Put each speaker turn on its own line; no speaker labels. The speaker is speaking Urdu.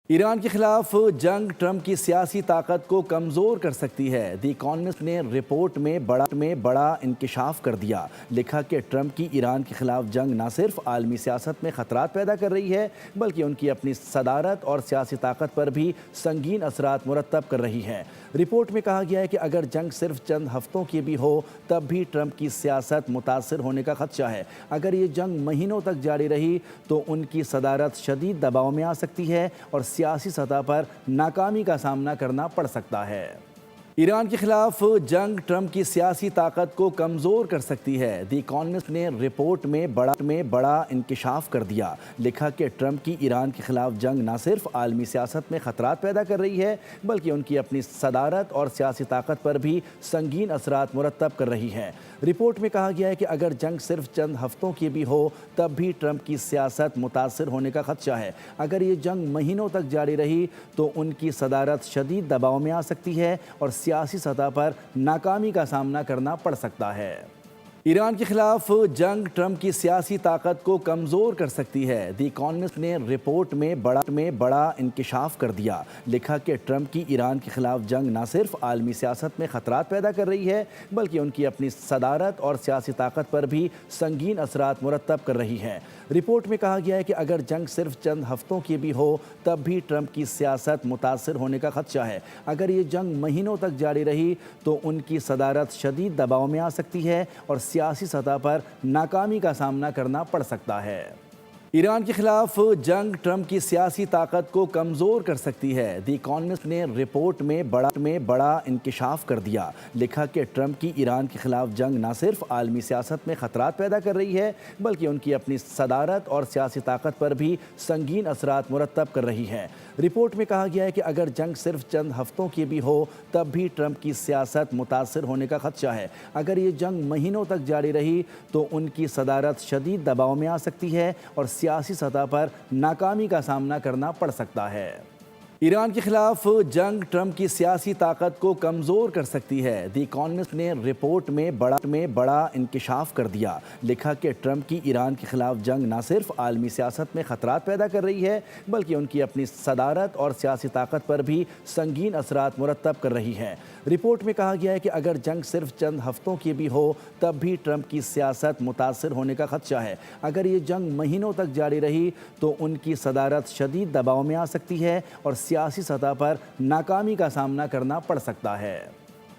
ایران کے خلاف جنگ ٹرمپ کی سیاسی طاقت کو کمزور کر سکتی ہے۔ دی اکانومسٹ نے رپورٹ میں بڑا انکشاف کر دیا۔ لکھا کہ ٹرمپ کی ایران کے خلاف جنگ نہ صرف عالمی سیاست میں خطرات پیدا کر رہی ہے بلکہ ان کی اپنی صدارت اور سیاسی طاقت پر بھی سنگین اثرات مرتب کر رہی ہے۔ رپورٹ میں کہا گیا ہے کہ اگر جنگ صرف چند ہفتوں کی بھی ہو تب بھی ٹرمپ کی سیاست متاثر ہونے کا خدشہ ہے۔ اگر یہ جنگ مہینوں تک جاری رہی تو ان کی صدارت شدید دباؤ میں آ سکتی ہے اور سیاسی سطح پر ناکامی کا سامنا کرنا پڑ سکتا ہے۔ ایران کے خلاف جنگ ٹرمپ کی سیاسی طاقت کو کمزور کر سکتی ہے۔ دی اکانومسٹ نے رپورٹ میں بڑا انکشاف کر دیا۔ لکھا کہ ٹرمپ کی ایران کے خلاف جنگ نہ صرف عالمی سیاست میں خطرات پیدا کر رہی ہے بلکہ ان کی اپنی صدارت اور سیاسی طاقت پر بھی سنگین اثرات مرتب کر رہی ہے۔ رپورٹ میں کہا گیا ہے کہ اگر جنگ صرف چند ہفتوں کی بھی ہو تب بھی ٹرمپ کی سیاست متاثر ہونے کا خدشہ ہے۔ اگر یہ جنگ مہینوں تک جاری رہی تو ان کی صدارت شدید دباؤ میں آ سکتی ہے اور سیاسی سطح پر ناکامی کا سامنا کرنا پڑ سکتا ہے۔ ایران کے خلاف جنگ ٹرمپ کی سیاسی طاقت کو کمزور کر سکتی ہے۔ دی اکانومسٹ نے رپورٹ میں بڑا انکشاف کر دیا۔ لکھا کہ ٹرمپ کی ایران کے خلاف جنگ نہ صرف عالمی سیاست میں خطرات پیدا کر رہی ہے بلکہ ان کی اپنی صدارت اور سیاسی طاقت پر بھی سنگین اثرات مرتب کر رہی ہے۔ رپورٹ میں کہا گیا ہے کہ اگر جنگ صرف چند ہفتوں کی بھی ہو تب بھی ٹرمپ کی سیاست متاثر ہونے کا خدشہ ہے۔ اگر یہ جنگ مہینوں تک جاری رہی تو ان کی صدارت شدید دباؤ میں آ سکتی ہے اور سیاسی سطح پر ناکامی کا سامنا کرنا پڑ سکتا ہے۔ ایران کے خلاف جنگ ٹرمپ کی سیاسی طاقت کو کمزور کر سکتی ہے۔ دی اکانومسٹ نے رپورٹ میں بڑا انکشاف کر دیا۔ لکھا کہ ٹرمپ کی ایران کے خلاف جنگ نہ صرف عالمی سیاست میں خطرات پیدا کر رہی ہے بلکہ ان کی اپنی صدارت اور سیاسی طاقت پر بھی سنگین اثرات مرتب کر رہی ہے۔ رپورٹ میں کہا گیا ہے کہ اگر جنگ صرف چند ہفتوں کی بھی ہو تب بھی ٹرمپ کی سیاست متاثر ہونے کا خدشہ ہے۔ اگر یہ جنگ مہینوں تک جاری رہی تو ان کی صدارت شدید دباؤ میں آ سکتی ہے اور سیاسی سطح پر ناکامی کا سامنا کرنا پڑ سکتا ہے۔ ایران کے خلاف جنگ ٹرمپ کی سیاسی طاقت کو کمزور کر سکتی ہے۔ دی اکانومسٹ نے رپورٹ میں بڑا انکشاف کر دیا۔ لکھا کہ ٹرمپ کی ایران کے خلاف جنگ نہ صرف عالمی سیاست میں خطرات پیدا کر رہی ہے بلکہ ان کی اپنی صدارت اور سیاسی طاقت پر بھی سنگین اثرات مرتب کر رہی ہے۔ رپورٹ میں کہا گیا ہے کہ اگر جنگ صرف چند ہفتوں کی بھی ہو تب بھی ٹرمپ کی سیاست متاثر ہونے کا خدشہ ہے۔ اگر یہ جنگ مہینوں تک جاری رہی تو ان کی صدارت شدید دباؤ میں آ سکتی ہے اور سیاسی سطح پر ناکامی کا سامنا کرنا پڑ سکتا ہے۔